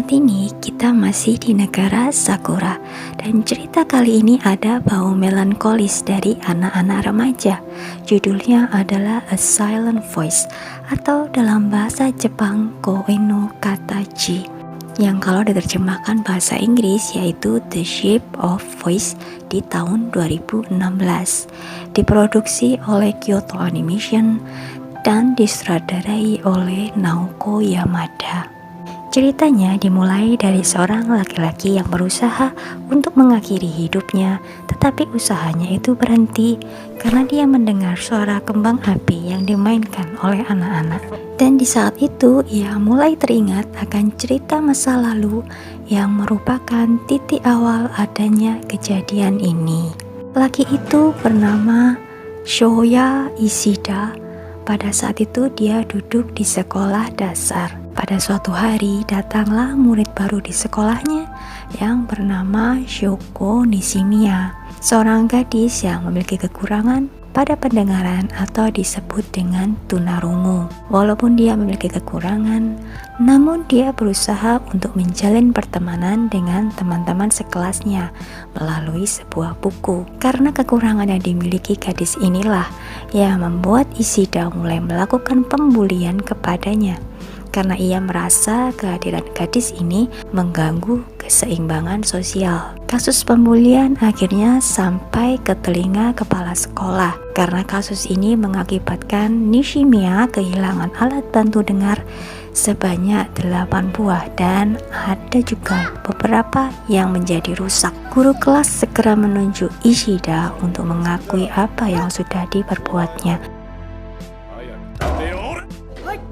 Saat ini kita masih di negara Sakura, dan cerita kali ini ada bau melankolis dari anak-anak remaja. Judulnya adalah A Silent Voice, atau dalam bahasa Jepang Koe no Katachi, yang kalau diterjemahkan bahasa Inggris yaitu The Shape of Voice di tahun 2016. Diproduksi oleh Kyoto Animation dan disutradarai oleh Naoko Yamada. Ceritanya dimulai dari seorang laki-laki yang berusaha untuk mengakhiri hidupnya, tetapi usahanya itu berhenti karena dia mendengar suara kembang api yang dimainkan oleh anak-anak. Dan di saat itu ia mulai teringat akan cerita masa lalu yang merupakan titik awal adanya kejadian ini. Laki itu bernama Shoya Ishida. Pada saat itu dia duduk di sekolah dasar. Pada suatu hari datanglah murid baru di sekolahnya yang bernama Shoko Nishimiya, seorang gadis yang memiliki kekurangan pada pendengaran atau disebut dengan tunarungu. Walaupun dia memiliki kekurangan, namun dia berusaha untuk menjalin pertemanan dengan teman-teman sekelasnya melalui sebuah buku. Karena kekurangan yang dimiliki gadis inilah yang membuat Ishida mulai melakukan pembulian kepadanya, karena ia merasa kehadiran gadis ini mengganggu keseimbangan sosial. Kasus pembulian akhirnya sampai ke telinga kepala sekolah. Karena kasus ini mengakibatkan Nishimiya kehilangan alat bantu dengar sebanyak 8 buah, dan ada juga beberapa yang menjadi rusak. Guru kelas segera menunjuk Ishida untuk mengakui apa yang sudah diperbuatnya.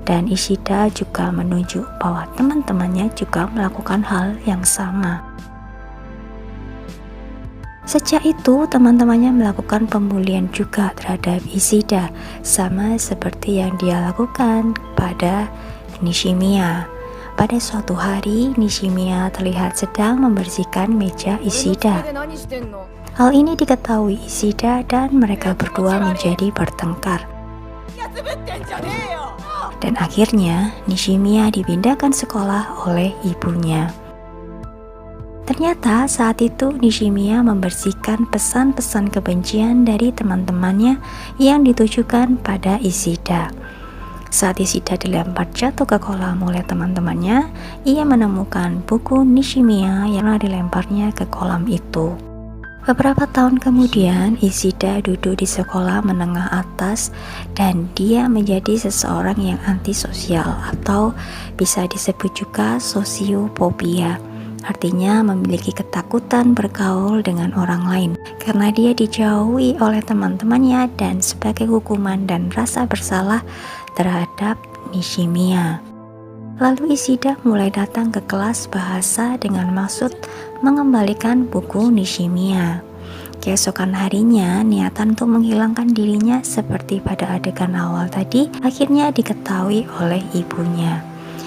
Dan Ishida juga menunjuk bahwa teman-temannya juga melakukan hal yang sama. Sejak itu teman-temannya melakukan pembulian juga terhadap Ishida, sama seperti yang dia lakukan pada Nishimiya. Pada suatu hari Nishimiya terlihat sedang membersihkan meja Ishida. Hal ini diketahui Ishida dan mereka berdua menjadi bertengkar. Dan akhirnya Nishimiya dipindahkan sekolah oleh ibunya. Ternyata saat itu Nishimiya membersihkan pesan-pesan kebencian dari teman-temannya yang ditujukan pada Ishida. Saat Ishida dilempar jatuh ke kolam oleh teman-temannya, ia menemukan buku Nishimiya yang dilemparnya ke kolam itu. Beberapa tahun kemudian, Ishida duduk di sekolah menengah atas dan dia menjadi seseorang yang antisosial atau bisa disebut juga sosiofobia. Artinya memiliki ketakutan bergaul dengan orang lain karena dia dijauhi oleh teman-temannya dan sebagai hukuman dan rasa bersalah terhadap Nishimiya. Lalu Ishida mulai datang ke kelas bahasa dengan maksud mengembalikan buku Nishimiya. Keesokan harinya, niatan untuk menghilangkan dirinya seperti pada adegan awal tadi akhirnya diketahui oleh ibunya.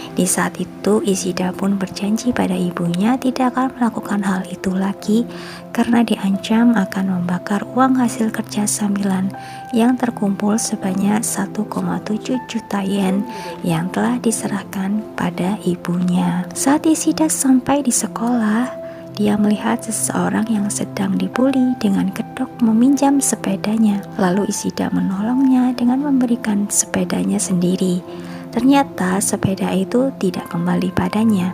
Di saat itu Ishida pun berjanji pada ibunya tidak akan melakukan hal itu lagi karena diancam akan membakar uang hasil kerja sambilan yang terkumpul sebanyak 1,7 juta yen yang telah diserahkan pada ibunya. Saat Ishida sampai di sekolah, dia melihat seseorang yang sedang dibuli dengan kedok meminjam sepedanya. Lalu Ishida menolongnya dengan memberikan sepedanya sendiri. Ternyata sepeda itu tidak kembali padanya.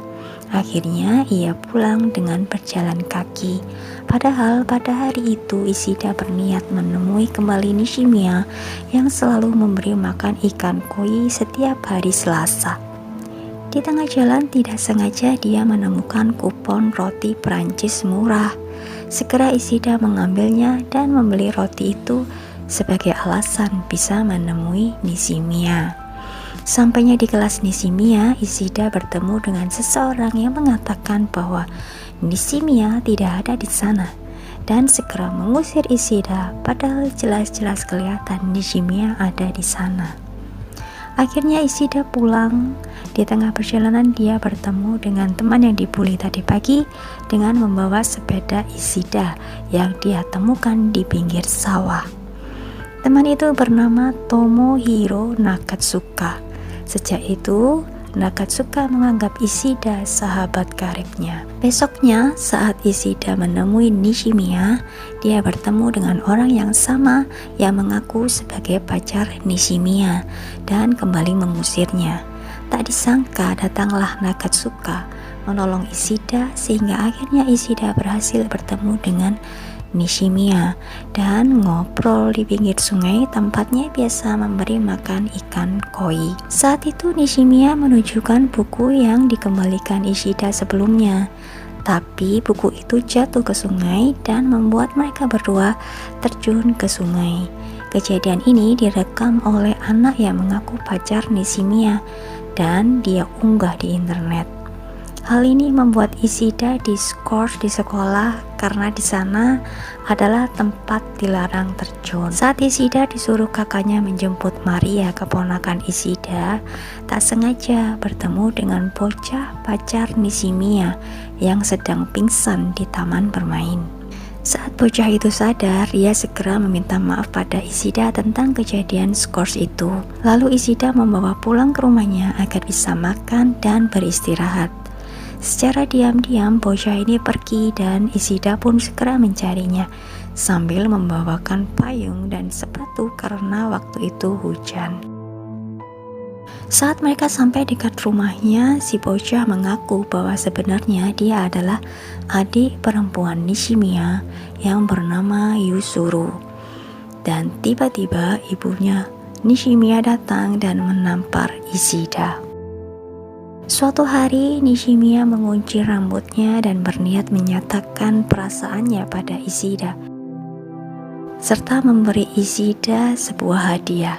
Akhirnya ia pulang dengan berjalan kaki. Padahal pada hari itu Ishida berniat menemui kembali Nishimiya yang selalu memberi makan ikan koi setiap hari Selasa. Di tengah jalan tidak sengaja dia menemukan kupon roti Perancis murah. Segera Ishida mengambilnya dan membeli roti itu sebagai alasan bisa menemui Nishimiya. Sampainya di kelas Nishimiya, Ishida bertemu dengan seseorang yang mengatakan bahwa Nishimiya tidak ada di sana dan segera mengusir Ishida, padahal jelas-jelas kelihatan Nishimiya ada di sana. Akhirnya Ishida pulang. Di tengah perjalanan dia bertemu dengan teman yang dibully tadi pagi dengan membawa sepeda Ishida yang dia temukan di pinggir sawah. Teman itu bernama Tomohiro Nakatsuka. Sejak itu Nakatsuka menganggap Ishida sahabat karibnya. Besoknya, saat Ishida menemui Nishimiya, dia bertemu dengan orang yang sama yang mengaku sebagai pacar Nishimiya dan kembali mengusirnya. Tak disangka datanglah Nakatsuka menolong Ishida sehingga akhirnya Ishida berhasil bertemu dengan Nishimiya dan ngobrol di pinggir sungai tempatnya biasa memberi makan ikan koi. Saat itu Nishimiya menunjukkan buku yang dikembalikan Ishida sebelumnya, tapi buku itu jatuh ke sungai dan membuat mereka berdua terjun ke sungai. Kejadian ini direkam oleh anak yang mengaku pacar Nishimiya dan dia unggah di internet. Hal ini membuat Ishida diskors di sekolah karena di sana adalah tempat dilarang terjun. Saat Ishida disuruh kakaknya menjemput Maria, keponakan Ishida, tak sengaja bertemu dengan bocah pacar Nishimiya yang sedang pingsan di taman bermain. Saat bocah itu sadar, ia segera meminta maaf pada Ishida tentang kejadian skors itu. Lalu Ishida membawa pulang ke rumahnya agar bisa makan dan beristirahat. Secara diam-diam bocah ini pergi dan Ishida pun segera mencarinya sambil membawakan payung dan sepatu karena waktu itu hujan. Saat mereka sampai dekat rumahnya, si bocah mengaku bahwa sebenarnya dia adalah adik perempuan Nishimiya yang bernama Yuzuru. Dan tiba-tiba ibunya Nishimiya datang dan menampar Ishida. Suatu hari Nishimiya mengunci rambutnya dan berniat menyatakan perasaannya pada Ishida serta memberi Ishida sebuah hadiah.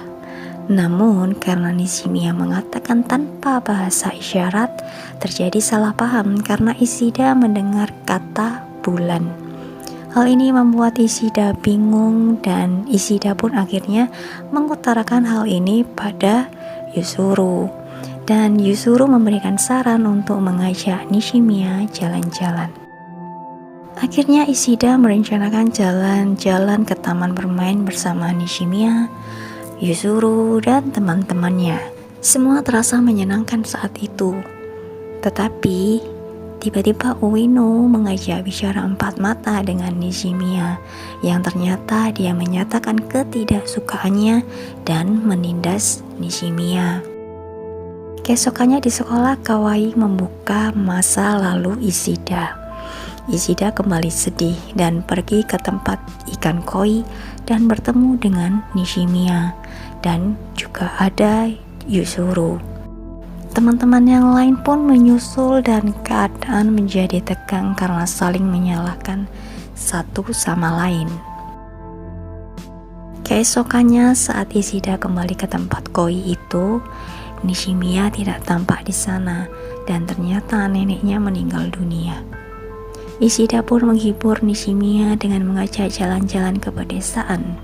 Namun karena Nishimiya mengatakan tanpa bahasa isyarat, terjadi salah paham karena Ishida mendengar kata bulan. Hal ini membuat Ishida bingung dan Ishida pun akhirnya mengutarakan hal ini pada Yuzuru. Dan Yuzuru memberikan saran untuk mengajak Nishimiya jalan-jalan. Akhirnya Ishida merencanakan jalan-jalan ke taman bermain bersama Nishimiya, Yuzuru, dan teman-temannya. Semua terasa menyenangkan saat itu. Tetapi tiba-tiba Ueno mengajak bicara empat mata dengan Nishimiya yang ternyata dia menyatakan ketidaksukaannya dan menindas Nishimiya. Keesokannya di sekolah, Kawai membuka masa lalu Ishida. Ishida kembali sedih dan pergi ke tempat ikan koi dan bertemu dengan Nishimiya dan juga ada Yuzuru. Teman-teman yang lain pun menyusul dan keadaan menjadi tegang karena saling menyalahkan satu sama lain. Keesokannya saat Ishida kembali ke tempat koi itu, Nishimiya tidak tampak di sana dan ternyata neneknya meninggal dunia. Ishida pun menghibur Nishimiya dengan mengajak jalan-jalan ke pedesaan.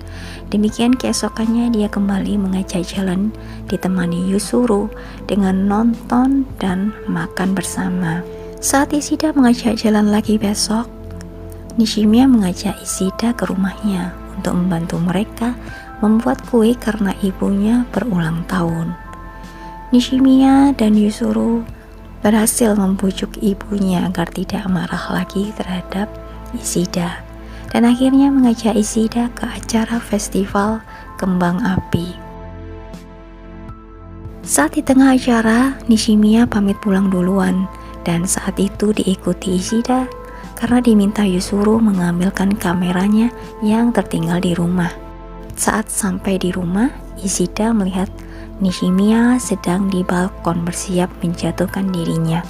Demikian keesokannya dia kembali mengajak jalan ditemani Yuzuru dengan nonton dan makan bersama. Saat Ishida mengajak jalan lagi besok, Nishimiya mengajak Ishida ke rumahnya untuk membantu mereka membuat kue karena ibunya berulang tahun. Nishimiya dan Yuzuru berhasil membujuk ibunya agar tidak marah lagi terhadap Ishida dan akhirnya mengajak Ishida ke acara festival kembang api. Saat di tengah acara, Nishimiya pamit pulang duluan dan saat itu diikuti Ishida karena diminta Yuzuru mengambilkan kameranya yang tertinggal di rumah. Saat sampai di rumah, Ishida melihat Nishimiya sedang di balkon bersiap menjatuhkan dirinya.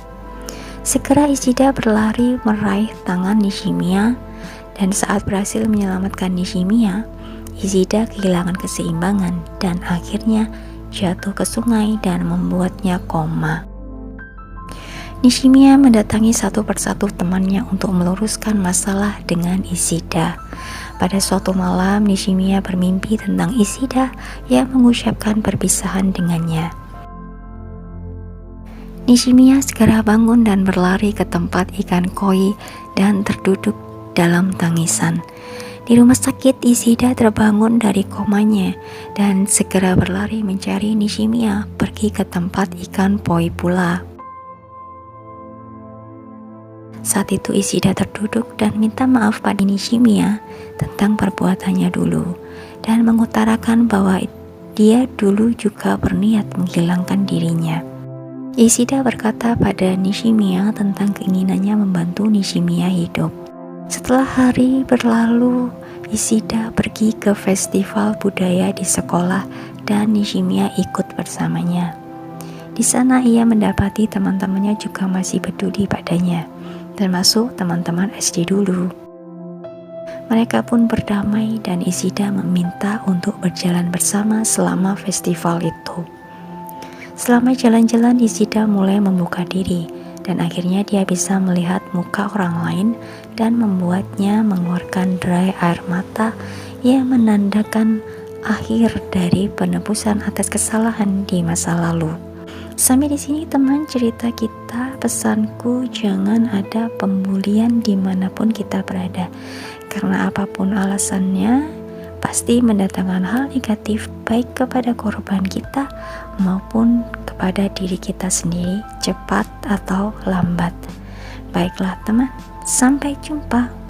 Segera Ishida berlari meraih tangan Nishimiya dan saat berhasil menyelamatkan Nishimiya, Ishida kehilangan keseimbangan dan akhirnya jatuh ke sungai dan membuatnya koma. Nishimiya mendatangi satu persatu temannya untuk meluruskan masalah dengan Ishida. Pada suatu malam, Nishimiya bermimpi tentang Ishida yang mengucapkan perpisahan dengannya. Nishimiya segera bangun dan berlari ke tempat ikan koi dan terduduk dalam tangisan. Di rumah sakit, Ishida terbangun dari komanya dan segera berlari mencari Nishimiya pergi ke tempat ikan poi pula. Saat itu Ishida terduduk dan minta maaf pada Nishimiya tentang perbuatannya dulu dan mengutarakan bahwa dia dulu juga berniat menghilangkan dirinya. Ishida berkata pada Nishimiya tentang keinginannya membantu Nishimiya hidup. Setelah hari berlalu, Ishida pergi ke festival budaya di sekolah dan Nishimiya ikut bersamanya. Di sana ia mendapati teman-temannya juga masih peduli padanya, termasuk teman-teman SD dulu. Mereka pun berdamai dan Ishida meminta untuk berjalan bersama selama festival itu. Selama jalan-jalan, Ishida mulai membuka diri dan akhirnya dia bisa melihat muka orang lain dan membuatnya mengeluarkan derai air mata yang menandakan akhir dari penebusan atas kesalahan di masa lalu. Sampai di sini teman cerita kita. Pesanku, jangan ada pembulian dimanapun kita berada, karena apapun alasannya pasti mendatangkan hal negatif baik kepada korban kita maupun kepada diri kita sendiri, cepat atau lambat. Baiklah teman, sampai jumpa.